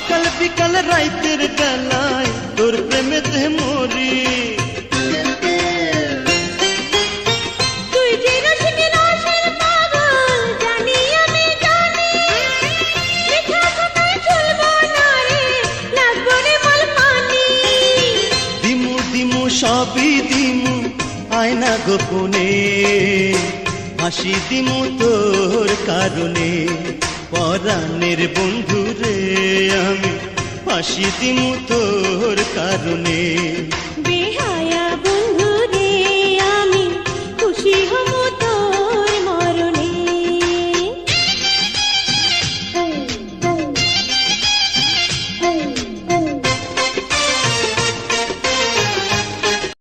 সকাল বিকাল রাইতের বেলায় তোর প্রেমেতে মরি। তুই যে রসিকে রসের পাগল জানি আমি জানি, মিঠা কথায় চলবো না রে, লাগবো রে বল পানি। দিমু দিমু সবই দিমু আয়না গোপনে, হাসি দিমু তোর কারণে। পরাণের বন্ধু রে আমি, হাসি দিমু তোর কারণে।